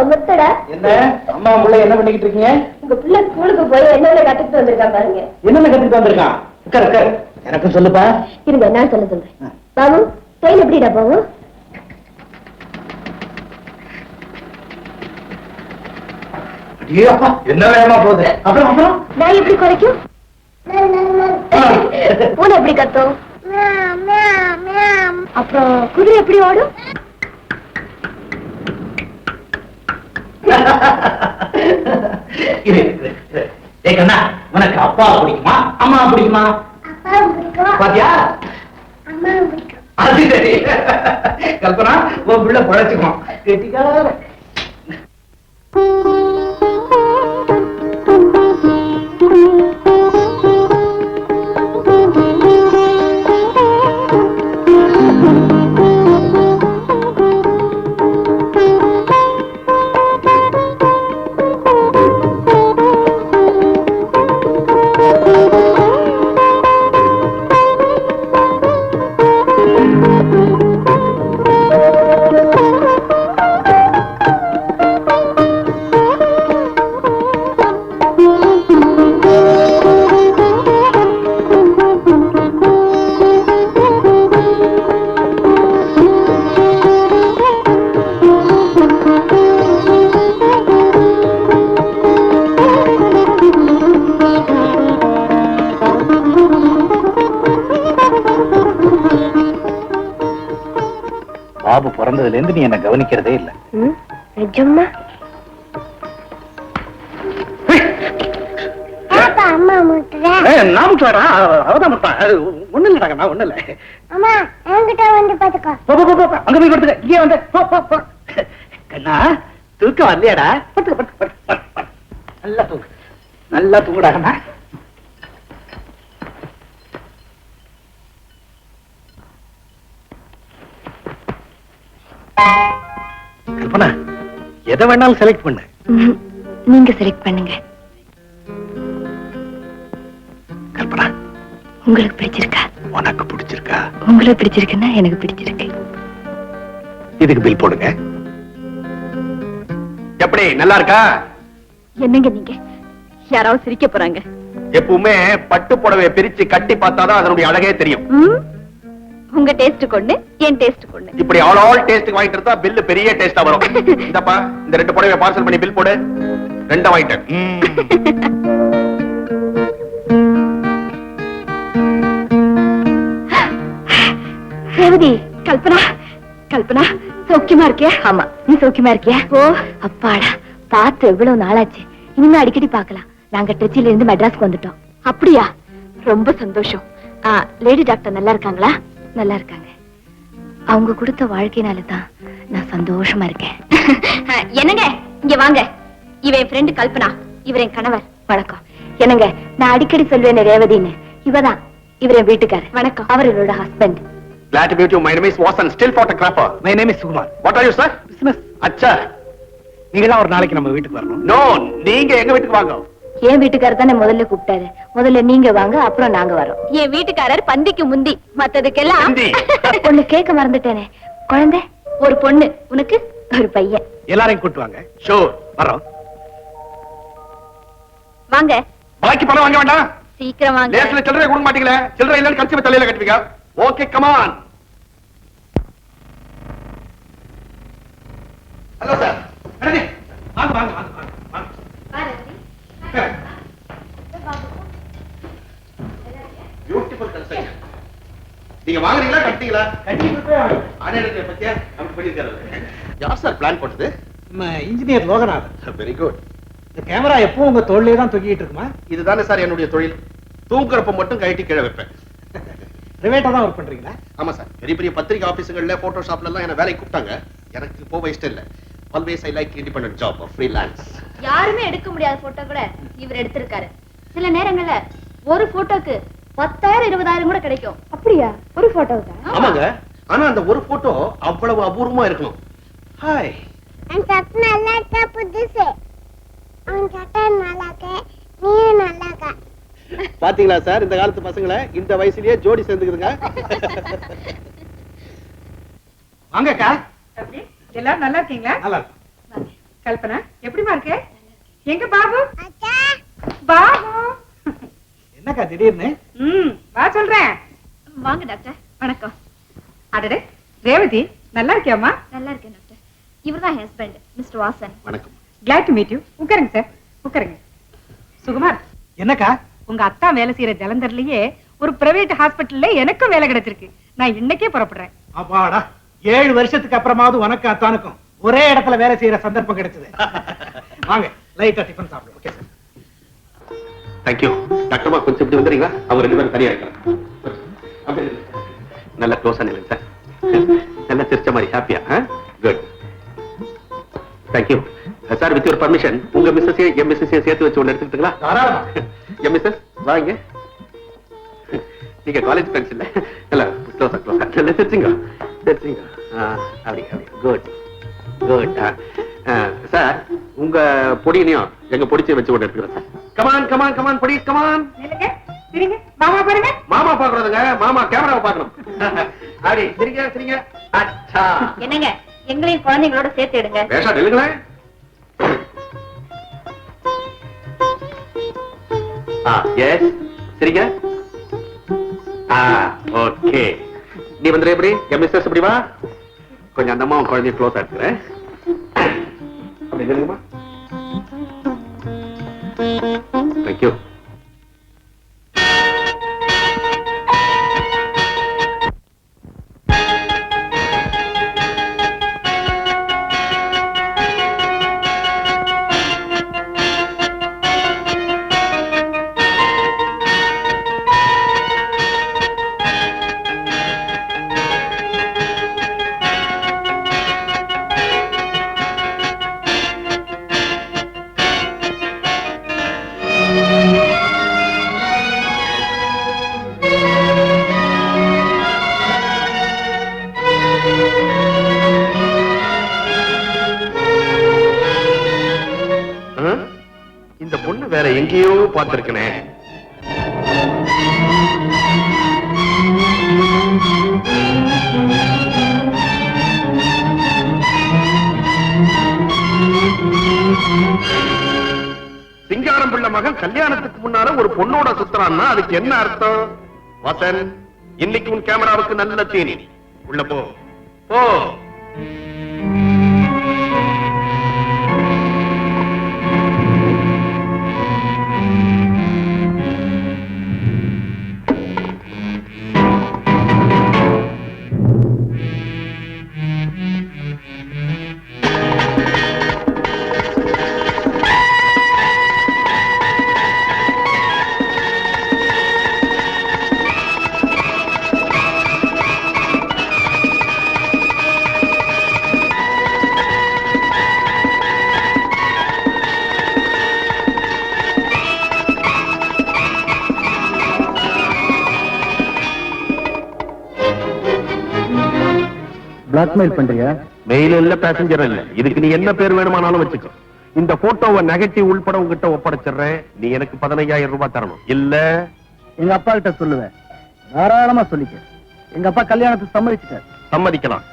என்ன அம்மா பிள்ளை என்ன பண்ணிக்கிட்டு இருக்கீங்க? உங்க பிள்ளை ஸ்கூலுக்கு போய் என்னென்ன கத்துக்கிட்டு வந்திருக்கான் பாருங்க. என்னென்ன கத்துக்கிட்டு வந்திருக்கான்? உட்கார் எனக்கும் சொல்லுப்பா. இருங்க என்ன சொல்றேன். பாபு ட்ரெயின் எப்படிடா போகும்? என்ன வேகமா போகுது. அப்புறம் அப்புறம் நான் எப்படி குறைக்கும்? பூனை எப்படி கத்தும்? அப்புறம் குதிரை எப்படி ஓடும்? கண்ணா உனக்கு அப்பா பிடிக்குமா அம்மா பிடிக்குமா? பாத்தியா? அது சரி. கல்பனா உன் பிள்ளை பழச்சுக்குவான். கேட்டிக்கார பாபு பிறந்ததுல இருந்து நீ என்ன கவனிக்கிறதே இல்ல. நிஜமா? நான் முட்டாடா அவதான் முட்டா. ஒண்ணு இல்லடா நான் ஒண்ணு இல்ல. அம்மா என்கிட்ட வந்து பாத்துக்கோ. அங்க போய் படுத்துக்க. இங்கே வந்து கண்ணா தூக்கம் வரலையாடா? படுத்துக்க. நல்லா தூக்கு. நல்லா தூங்குடா கண்ணா. கல்பனா எதை வேணாலும் செலக்ட் பண்ணு. நீங்க செலக்ட் பண்ணுங்க. கல்பனா உங்களுக்கு பிடிச்சிருக்கா? உனக்கு பிடிச்சிருக்கா? உங்களுக்கு பிடிச்சிருக்குன்னா எனக்கு பிடிச்சிருக்கு. இதுக்கு பில் போடுங்க. எப்படி நல்லா இருக்கா? என்னங்க நீங்க யாராவது சிரிக்க போறாங்க? எப்பவுமே பட்டு புடவையை பிரிச்சு கட்டி பார்த்தாதான் அதனுடைய அழகே தெரியும். உங்க டேஸ்ட் கொண்டு என் டேஸ்ட் கொண்டு இப்படி ஆல் டேஸ்ட் வாங்கிட்டு இருந்தா பில் பெரிய டேஸ்டா வரும். இந்தப்பா இந்த 2 புடவையை பார்சல் பண்ணி பில் போடு. 2 வாங்கிட்டேன். ரேவதி கல்பனா கல்பனா சௌக்கியமா இருக்கியா? ஆமா நீ சௌக்கியமா இருக்கியா? ஓ அப்பாடா பார்த்து எவ்வளவு நாளாச்சு. இனிமே அடிக்கடி பார்க்கலாம். நாங்க திருச்சியில இருந்து மெட்ராஸ்க்கு வந்துட்டோம். அப்படியா? ரொம்ப சந்தோஷம். லேடி டாக்டர் நல்லா இருக்காங்களா? நல்லா இருக்காங்க. அவங்க கொடுத்த வாழ்க்கையினாலதான் நான் சந்தோஷமா இருக்கேன். என்னங்க இங்க வாங்க. இவன் என் ஃப்ரெண்ட் கல்பனா. இவர் என் கணவர். வணக்கம். என்னங்க நான் அடிக்கடி சொல்வேன் ரேவதின்னு. இவதான் இவர் என் வீட்டுக்காரர். வணக்கம். அவர் என்னோட husband. Glad to meet you. My name is Vasan, still photographer. My name is Sukumar. What are you, sir? Business. அச்சா நீங்க தான் ஒரு நாளைக்கு நம்ம வீட்டுக்கு வரணும். No, நீங்க எங்க வீட்டுக்கு வாங்க. என் வீட்டுக்காரர் தானே முதல்ல கூப்பிட்டாரு. முதல்ல நீங்க வாங்க அப்புறம் நாங்க வரோம். என் வீட்டுக்காரர் பந்திக்கு முந்தி மத்ததுக்கெல்லாம். ஒண்ணு கேட்க மறந்துட்டேனே. குழந்தை ஒரு பொண்ணு, உனக்கு ஒரு பையன். எல்லாரையும் கூட்டு வாங்க. ஷூர் வரோம். வாங்க. பாக்கி பணம் வாங்க வேண்டாம். சீக்கிரம் வாங்க. லேஸ்ல சில்லறை கொடுக்க மாட்டீங்களே. சில்லறை இல்லன்னு கட்சி தலையில கட்டுவீங்க. Okay come on. Hello sir. Ready வாங்க வாங்க வாங்க வாங்க. Beautiful construction. நீங்க வாங்குறீங்களா கட்டீங்களா? கண்டிப்பா. ஆனேடே பத்தியா நம்ம பண்ணிருக்காரு. யார் சார் பிளான் போட்டது? இன்ஜினியர் லோகநாதன். Very good. இந்த கேமரா எப்பவும் உங்க தோள்லயே தான் தூக்கிட்டு இருக்குமா? இதுதானே சார் என்னுடைய தொழில். தூங்குறப்ப மட்டும் கழட்டி கீழே வைப்பேன். பிரைவேட்டா தான் ஒர்க் பண்றீங்களா? ஆமா சார். பெரிய பெரிய பத்திரிகை ஆபீஸ்கள்ல போட்டோஷாப்ல எல்லாம் என்ன வேலைக்கு கூப்பிட்டாங்க. எனக்கு போக இஷ்டம் இல்ல. Always I like independent job or freelance. யாருமே எடுக்க முடியாத போட்டோ கூட இவர் எடுத்திருக்காரு. சில நேரங்கள்ல ஒரு போட்டோக்கு 10,000 20,000 கூட கிடைக்கும். அப்படியா? ஒரு போட்டோவுக்கு? ஆமாங்க. ஆனா அந்த ஒரு போட்டோ அவ்வளவு அபூர்வமா இருக்கணும். ஹாய். அந்த சட்டை நல்லா இருக்கா புதுசு? அந்த சட்டை நல்லா இருக்கே. நீ நல்லா இருக்கா? பாத்தீங்களா சார் இந்த காலத்து பசங்களை இந்த வயசுலயே ஜோடி சேர்ந்துக்குதுங்க. வாங்கக்கா. எல்லாரும் நல்லா இருக்கீங்களா? நல்லா. கல்பனா எப்படிமா இருக்கு? எங்க பாபு? அக்கா பாபு என்னக்கா திடீர்னு? வா சொல்றேன். வாங்க டாக்டர். வணக்கம். அடடே ரேவதி, நல்லா இருக்கியாமா? நல்லா இருக்கேன் டாக்டர். இவர்தான் ஹஸ்பண்ட் மிஸ்டர் வாசன். வணக்கம். Glad to meet you. உட்காருங்க சார், உட்காருங்க. சுகுமார், என்னக்கா? உங்க அத்தா வேலை செய்யற ஜலந்தர்லயே ஒரு பிரைவேட் ஹாஸ்பிட்டல்ல எனக்கும் வேலை கிடைச்சிருக்கு. நான் இன்னைக்கே புறப்படுறேன். அப்பாடா, 7 வருஷத்துக்கு அப்புறமாவது உனக்கு அத்தானுக்கும் ஒரே இடத்துல வேலை செய்யற சந்தர்ப்பம் கிடைச்சது. வாங்க லைட்டா டிஃபன் சாப்பிடுவோம். Okay sir. தேங்க்யூ. டாக்டர்மா கொஞ்சம் இப்படி வந்துறீங்களா? அவங்க 2 பேரும் தனியா இருக்காங்க. நல்ல க்ளோஸா நில்லுங்க சார். நல்ல சிரிச்ச மாதிரி ஹாப்பியா? Good. Thank you sir. With your permission உங்க மிஸ்ஸஸ் எம் மிஸ்ஸஸ் சேர்த்து வச்சு ஒன்று எடுத்துக்கிட்டுங்களா? தாராளமா. எம் மிஸ்ஸஸ் வாங்க. நீங்க காலேஜ் ஃப்ரெண்ட்ஸ் இல்ல? இல்ல க்ளோஸா க்ளோஸா நல்ல சிரிச்சுங்க சிரிச்சுங்க. அப்படி அப்படி குட் குட். சார் உங்க பொடியனையும் எங்க பொடிச்சை வச்சு ஒன்று எடுத்துக்கிறேன் சார். கமான் கமான் கமான் பொடி கமான். நில்லுங்க, சிரிங்க. மாமா பாருங்க. மாமா பாக்குறதுங்க, மாமா கேமராவை பார்க்கணும். அப்படி சிரிங்க சிரிங்க. அச்சா என்னங்க, எங்களையும் குழந்தைங்களோட சேர்த்து எடுங்க. வேஷா நில்லுங்களேன். எஸ் சிரிங்க. ஓகே. நீ வந்துரு. எப்படி என் மிஸ்டர்ஸ் இப்படி வா. கொஞ்சம் அந்த அம்மா குழந்தைய க்ளோஸா இருக்கிறேன். அப்படி நில்லுங்கம்மா. தேங்க்யூ. இந்த பொண்ணு வேற எங்கேயோ பார்த்திருக்கனே. சிங்காரம் பிள்ளை மகன் கல்யாணத்துக்கு முன்னால ஒரு பொண்ணோட சுத்துறான்னா அதுக்கு என்ன அர்த்தம்? வாசன், இன்னைக்கு உன் கேமராவுக்கு நல்ல தீனி. உள்ள போ போ. பிளாக்மெயில் பண்றியா? மெயில் இல்ல, பேசஞ்சர் இல்ல. இதுக்கு நீ என்ன பேர் வேணுமானாலும் வச்சுக்கோ. இந்த போட்டோவை நெகட்டிவ் உள்பட உங்ககிட்ட ஒப்படைச்சிடுறேன். நீ எனக்கு 15,000 ரூபாய் தரணும். இல்ல எங்க அப்பா கிட்ட சொல்லுவேன். தாராளமா சொல்லிக்க. எங்க அப்பா கல்யாணத்துக்கு சம்மதிச்சுட்டார். சம்மதிக்கலாம்.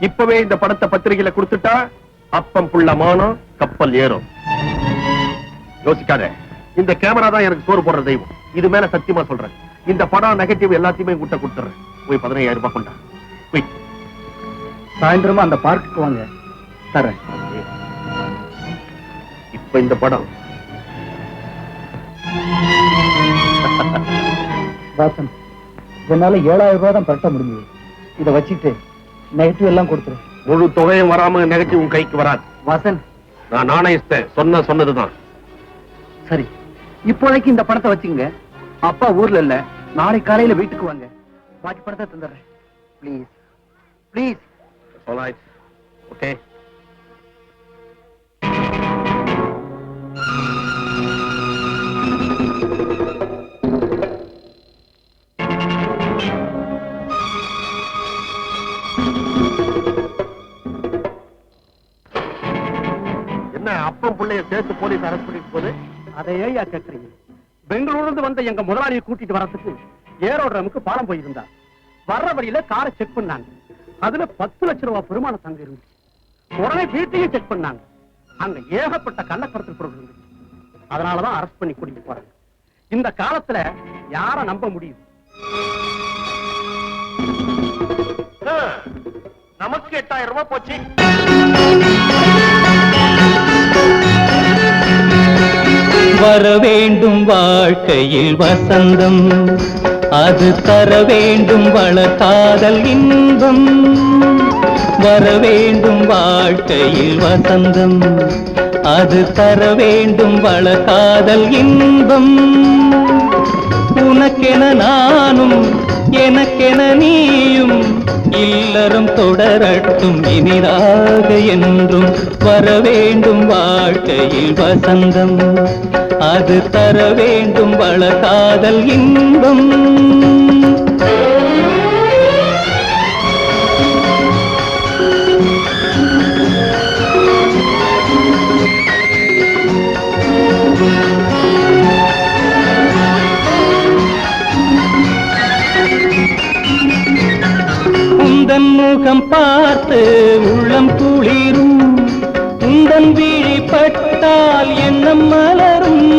இப்பவே இந்த படத்தை பத்திரிகையில கொடுத்துட்டா அப்பம் புள்ள மானம் கப்பல் ஏறும். யோசிக்காத. இந்த கேமரா தான் எனக்கு சோறு போடுற தெய்வம். இது மேல சத்தியமா சொல்றேன். இந்த படம் நெகட்டிவ் எல்லாத்தையுமே உங்ககிட்ட கொடுத்துறேன். போய் 15,000 ரூபாய் கொண்டா. போய் சாயந்தரமா அந்த பார்க்குக்கு வாங்க, தரேன். இப்ப இந்த படம் வாசன், என்னால 7,000 ரூபாய் தான் பரட்ட முடிஞ்சது. இதை வச்சுட்டு நெகட்டிவ் எல்லாம் கொடுத்துரு. முழு தொகையும் வராம நெகட்டிவ் உன் கைக்கு வராது. வாசன், நான் நாணயத்தை சொன்னதுதான். சரி, இப்போதைக்கு இந்த பணத்தை வச்சுங்க. அப்பா ஊர்ல இல்ல, நாளை காலையில வீட்டுக்கு வாங்க. பாக்கி பணத்தை தந்துடுறேன். Please please. All right. Okay. என்ன அப்பம் பிள்ளைய சேர்த்து போலீஸ் அரெஸ்ட் பண்ணிட்டு போகுது? அதை ஏயா கேக்குறீங்க? பெங்களூர்ல இருந்து வந்த எங்க முதலாளியை கூட்டிட்டு வரதுக்கு ஏரோட்ரமுக்கு பாலம் போயிருந்தா. வர்ற வழியில காரை செக் பண்ணாங்க. அதுல 10 லட்சம் ரூபாய் பெருமான தங்க இருந்துச்சு. உடனே வீட்டையும் செக் பண்ணாங்க. அங்க ஏகப்பட்ட கள்ளக்கடத்தல் பொருள் இருக்கு. அதனாலதான் அரெஸ்ட் பண்ணி கூட்டிட்டு போறாங்க. இந்த காலத்துல யார நம்ப முடியும்? நமக்கு 8000 ரூபாய் போச்சு. வர வேண்டும் வாழ்க்கையில் வசந்தம், அது தர வேண்டும் வளர்காதல் இன்பம். வர வேண்டும் வாழ்க்கையில் வசந்தம், அது தர வேண்டும் வளர்காதல் இன்பம். உனக்கென நானும் எனக்கென நீயும் இல்லறம் தொடரட்டும் இனிதாக என்றும். வர வேண்டும் வாழ்க்கையில் வசந்தம், அது தர வேண்டும் வளர்காதல் இன்பம். உந்தன் முகம் பார்த்து உள்ளம் குளிரும், உந்தன் விழி பட்டால் எண்ணம் மலரும்.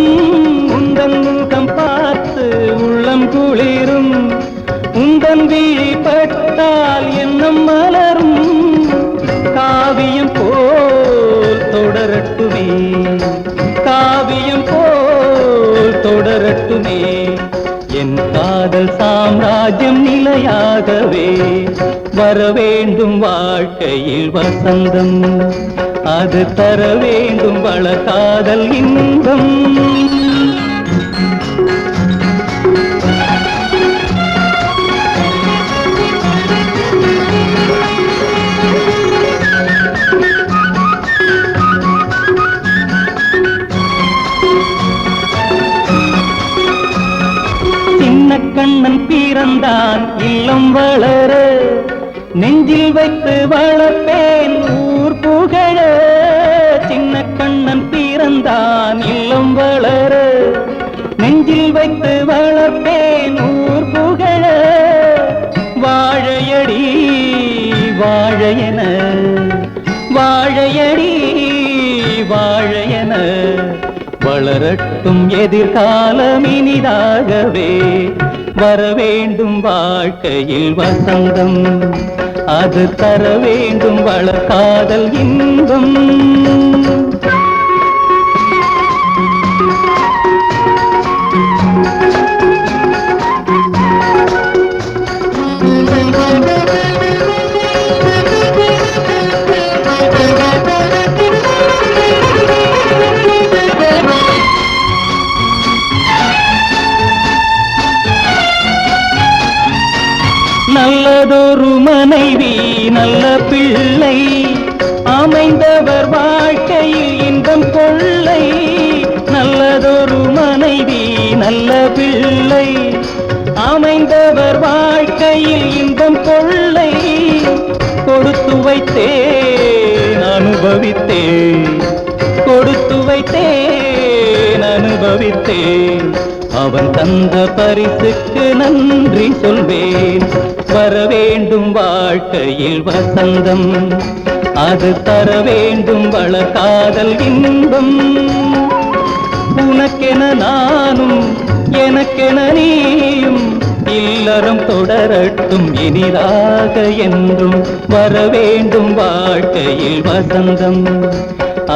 உந்தன் முகம் பார்த்து உள்ளம் குளிரும், உந்தன் விழி பட்டால் எண்ணம் மலரும். காவியம் போல் தொடரட்டுமே, காவியம் போல் தொடரட்டுமே. என் காதல் சாம்ராஜ்யம் நிலையாகவே. வர வேண்டும் வாழ்க்கையில் வசந்தம், அது தர வேண்டும் வளர்காதல் இன்பம். கண்ணன் பிறந்தான் இல்லம் வளர, நெஞ்சில் வைத்து வளர்ப்பேன் ஊர் புகழ. சின்ன கண்ணன் பிறந்தான் இல்லம் வளர, நெஞ்சில் வைத்து வளர்ப்பேன் ஊர் புகழ. வாழையடி வாழையன, வாழையடி வாழையன, வளரட்டும் எதிர்காலம் இனிதாகவே. வர வேண்டும் வாழ்க்கையில் வசந்தம், அது தர வேண்டும் வளர்காதல் இன்பம். நல்லதொரு மனைவி நல்ல பிள்ளை, அமைந்தவர் வாழ்க்கையில் இன்பம் கொள்ளை. நல்லதொரு மனைவி நல்ல பிள்ளை, அமைந்தவர் வாழ்க்கையில் இன்பம் கொள்ளை. கொடுத்து வைத்தேன் அனுபவித்தேன், கொடுத்து வைத்தேன் அனுபவித்தேன். அவன் தந்த பரிசுக்கு நன்றி சொல்வேன். வர வேண்டும் வாழ்க்கையில் வசந்தம், அது தர வேண்டும் வளர்காதல் இன்பம். உனக்கென நானும் எனக்கென நீயும் இல்லறம் தொடரட்டும் இனிதாக என்றும். வர வேண்டும் வாழ்க்கையில் வசந்தம்,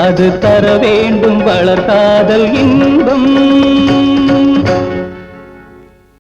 அது தர வேண்டும் வளர்காதல் இன்பம்.